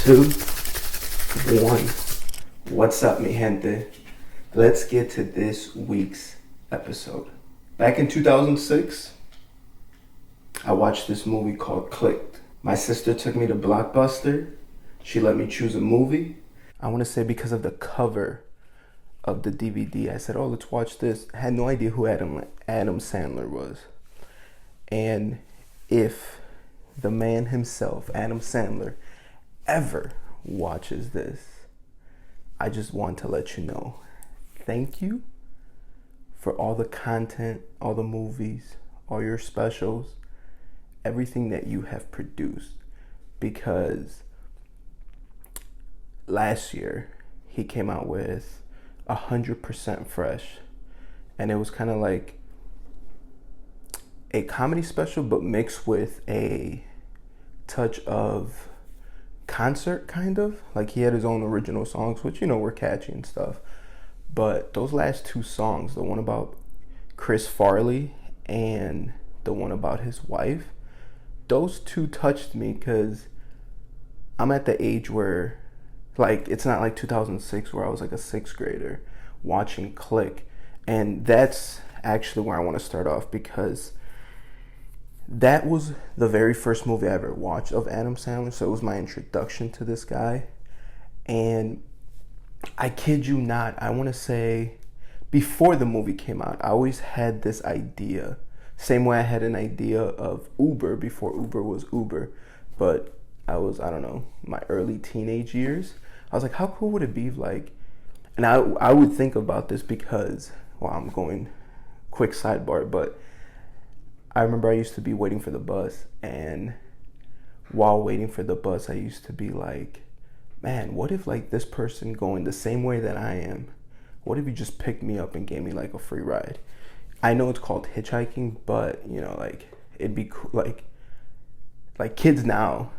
2, 1. What's up, mi gente? Let's get to this week's episode. Back in 2006, I watched this movie called Clicked. My sister took me to Blockbuster. She let me choose a movie. I want to say because of the cover of the DVD, I said, oh, let's watch this. I had no idea who Adam Sandler was. And if the man himself, Adam Sandler, ever watches this, I just want to let you know, thank you for all the content, all the movies, all your specials, everything that you have produced. Because last year, he came out with 100% Fresh. And it was kind of like a comedy special, but mixed with a touch of concert, kind of. Like, he had his own original songs, which, were catchy and stuff. But those last two songs, the one about Chris Farley and the one about his wife, those two touched me because I'm at the age where, like, it's not like 2006 where I was like a sixth grader watching Click. And that's actually where I want to start off, because that was the very first movie I ever watched of Adam Sandler. So it was my introduction to this guy. And I kid you not, I want to say before the movie came out, I always had this idea. Same way I had an idea of Uber before Uber was Uber. But I was, my early teenage years. I was like, how cool would it be if, like, and I would think about this because, well, I'm going quick sidebar, but I remember I used to be waiting for the bus, and while waiting for the bus, I used to be like, man, what if, like, this person going the same way that I am, what if you just picked me up and gave me, like, a free ride? I know it's called hitchhiking, but, like, it'd be cool. Like kids now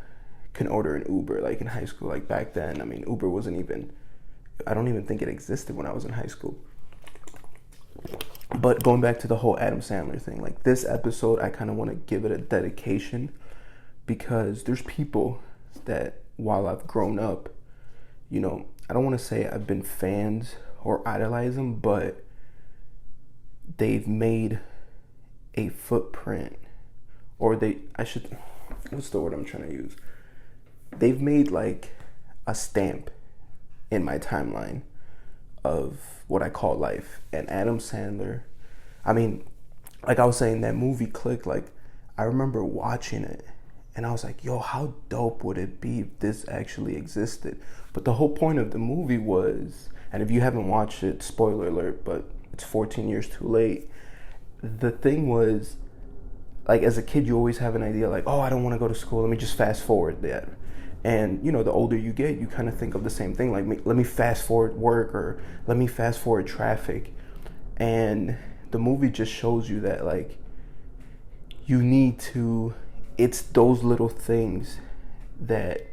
can order an Uber, like, in high school. Like, back then, Uber wasn't even, I don't even think it existed when I was in high school. But going back to the whole Adam Sandler thing, like, this episode, I kind of want to give it a dedication, because there's people that, while I've grown up, I don't want to say I've been fans or idolize them, but they've made a footprint, or what's the word I'm trying to use? They've made, like, a stamp in my timeline of what I call life. And Adam Sandler, like I was saying, that movie Click, like, I remember watching it and I was like, yo, how dope would it be if this actually existed? But the whole point of the movie was, and if you haven't watched it, spoiler alert, but it's 14 years too late. The thing was, like, as a kid, you always have an idea, like, oh, I don't want to go to school, let me just fast forward that. And, the older you get, you kind of think of the same thing. Like, let me fast forward work, or let me fast forward traffic. And the movie just shows you that, like, it's those little things that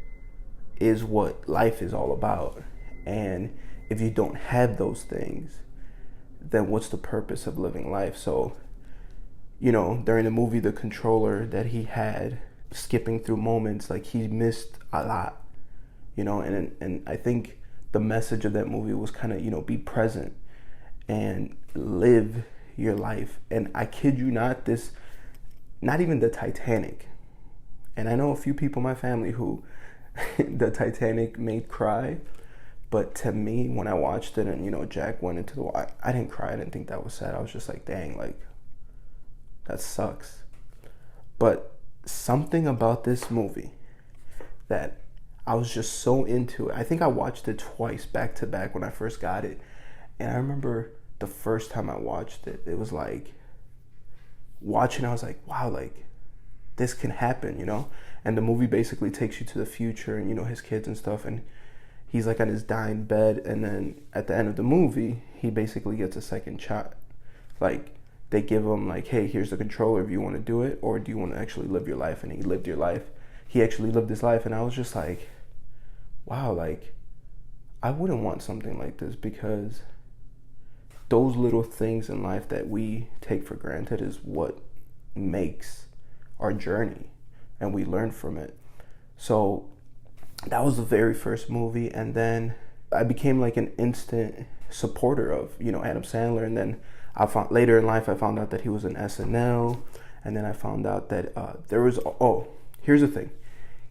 is what life is all about. And if you don't have those things, then what's the purpose of living life? So, during the movie, the controller that he had, skipping through moments, like, he missed a lot, and I think the message of that movie was kind of, be present and live your life. And I kid you not, not even the Titanic, and I know a few people in my family who the Titanic made cry, but to me, when I watched it and, Jack went into the water, I didn't cry. I didn't think that was sad. I was just like, dang, like, that sucks. But something about this movie that I was just so into it. I think I watched it twice back to back when I first got it. And I remember the first time I watched it, it was like, watching, I was like, wow, like, this can happen, And the movie basically takes you to the future and, his kids and stuff. And he's, like, on his dying bed. And then at the end of the movie, he basically gets a second shot. Like, they give him, like, hey, here's the controller if you want to do it, or do you want to actually live your life? And he lived your life. He actually lived his life. And I was just like, wow, like, I wouldn't want something like this, because those little things in life that we take for granted is what makes our journey, and we learn from it. So That was the very first movie, and then I became like an instant supporter of, Adam Sandler. And then I found later in life, I found out that he was in SNL, and then I found out that there was, here's the thing,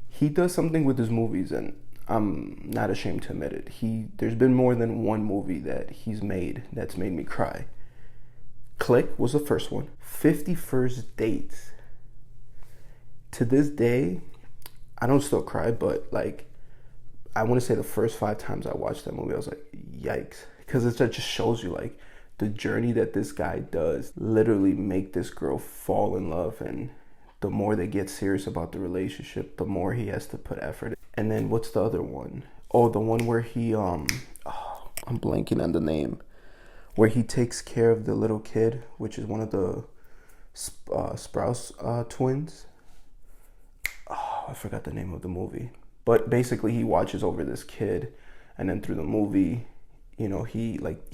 he does something with his movies, and I'm not ashamed to admit it. There's been more than one movie that he's made that's made me cry. Click was the first one. 50 First Dates. To this day, I don't still cry, but like, I want to say the first 5 times I watched that movie, I was like, yikes. Because it just shows you like the journey that this guy does literally make this girl fall in love. And the more they get serious about the relationship, the more he has to put effort. And then what's the other one? Oh, the one where he, I'm blanking on the name. Where he takes care of the little kid, which is one of the Sprouse twins. Oh, I forgot the name of the movie. But basically he watches over this kid, and then through the movie, he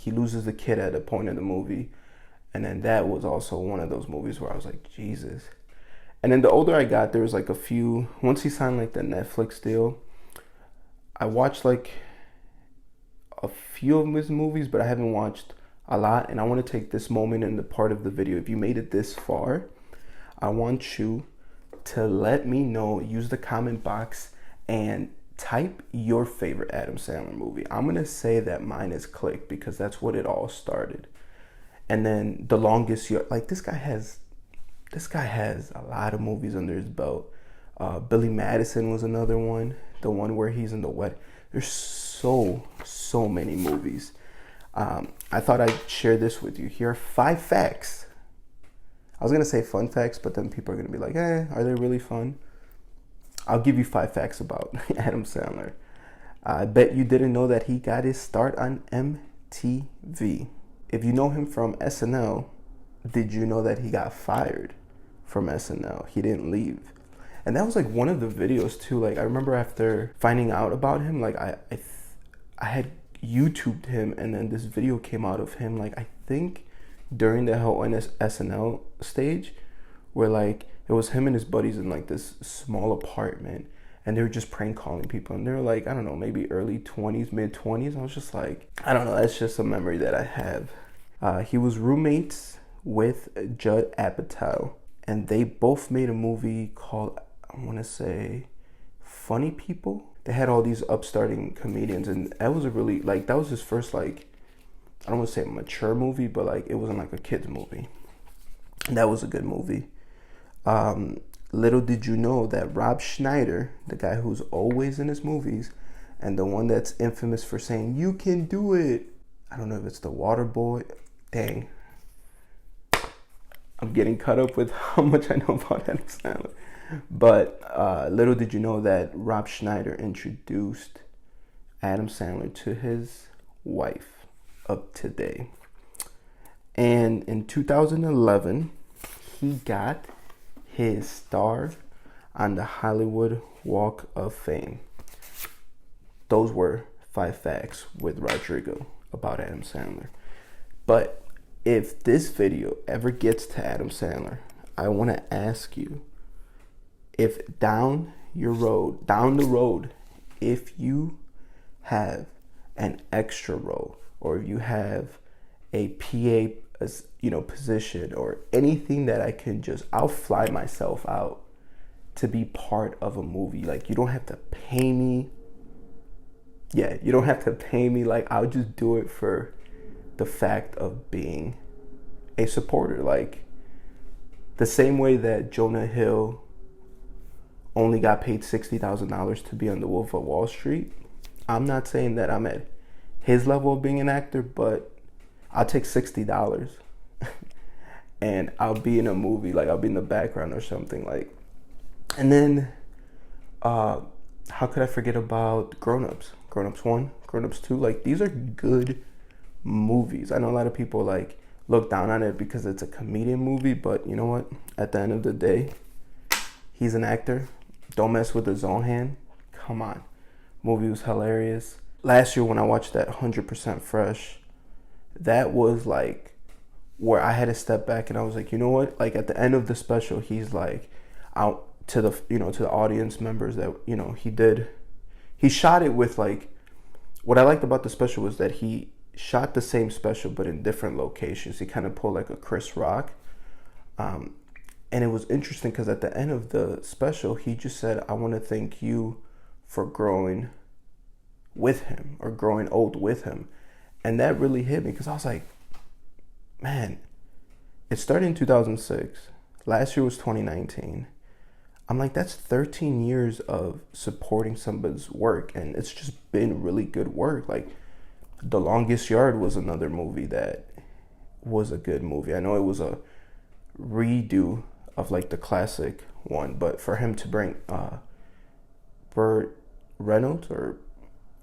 loses the kid at a point in the movie. And then that was also one of those movies where I was like, Jesus. And then the older I got, there was like a few, once he signed like the Netflix deal, I watched like a few of his movies, but I haven't watched a lot. And I want to take this moment in the part of the video. If you made it this far, I want you to let me know, use the comment box and type your favorite Adam Sandler movie. I'm going to say that mine is Click, because that's what it all started. And then the longest year, like this guy has a lot of movies under his belt. Billy Madison was another one. The one where he's in the wet. There's so many movies. I thought I'd share this with you. Here are 5 facts. I was going to say fun facts, but then people are going to be like, are they really fun? I'll give you 5 facts about Adam Sandler. I bet you didn't know that he got his start on MTV. If you know him from SNL, did you know that he got fired from SNL? He didn't leave. And that was like one of the videos too. Like I remember after finding out about him, like I had YouTubed him, and then this video came out of him, like I think during the whole SNL stage, where like it was him and his buddies in like this small apartment, and they were just prank calling people, and they were like, I don't know, maybe early 20s, mid 20s. I was just like, I don't know, that's just a memory that I have. He was roommates with Judd Apatow, and they both made a movie called, I want to say, Funny People. They had all these upstarting comedians, and that was a really, like, that was his first, like, I don't want to say mature movie, but like it wasn't like a kid's movie. And that was a good movie. Little did you know that Rob Schneider, the guy who's always in his movies, and the one that's infamous for saying, "You can do it." I don't know if it's the Water Boy. Dang. I'm getting caught up with how much I know about Adam Sandler. But little did you know that Rob Schneider introduced Adam Sandler to his wife of today. And in 2011, he got his star on the Hollywood Walk of Fame. Those were 5 facts with Rodrigo about Adam Sandler. But if this video ever gets to Adam Sandler, I want to ask you, if down the road, if you have an extra role, or if you have a PA position, or anything that I'll fly myself out to be part of a movie. Like, you don't have to pay me. Yeah, you don't have to pay me. Like, I'll just do it for the fact of being a supporter. Like, the same way that Jonah Hill only got paid $60,000 to be on The Wolf of Wall Street. I'm not saying that I'm at his level of being an actor, but I'll take $60 and I'll be in a movie. Like, I'll be in the background or something. Like, and then how could I forget about Grown Ups? Grown Ups 1, Grown Ups 2. Like, these are good movies. I know a lot of people like look down on it because it's a comedian movie, but you know what? At the end of the day, he's an actor. Don't mess with his own hand. Come on. Movie was hilarious. Last year when I watched that 100% Fresh, that was like where I had to step back, and I was like, you know what? Like, at the end of the special, he's like out to the to the audience members that he he shot it with like, what I liked about the special was that he shot the same special but in different locations. He kind of pulled like a Chris Rock. And it was interesting because at the end of the special, he just said, I want to thank you for growing with him, or growing old with him. And that really hit me because I was like, man, it started in 2006. Last year was 2019. I'm like, that's 13 years of supporting somebody's work, and it's just been really good work. Like, The Longest Yard was another movie that was a good movie. I know it was a redo of like the classic one, but for him to bring Burt Reynolds, or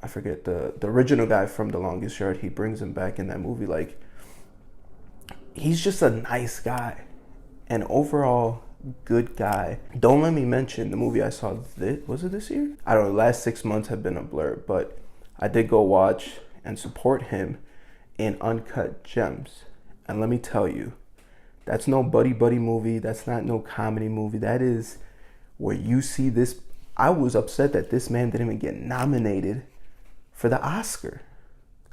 I forget the original guy from The Longest Yard, he brings him back in that movie. Like, he's just a nice guy, and overall good guy. Don't let me mention the movie I saw, was it this year? I don't know, the last 6 months have been a blur, but I did go watch and support him in Uncut Gems. And let me tell you, that's no buddy movie. That's not no comedy movie. That is where you see this. I was upset that this man didn't even get nominated for the Oscar.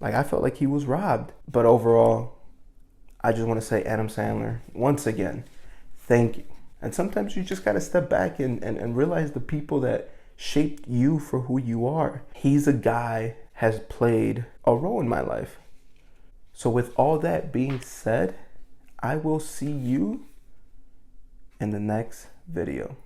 Like, I felt like he was robbed. But overall, I just want to say, Adam Sandler, once again, thank you. And sometimes you just got to step back and realize the people that shaped you for who you are. He's a guy has played a role in my life. So with all that being said, I will see you in the next video.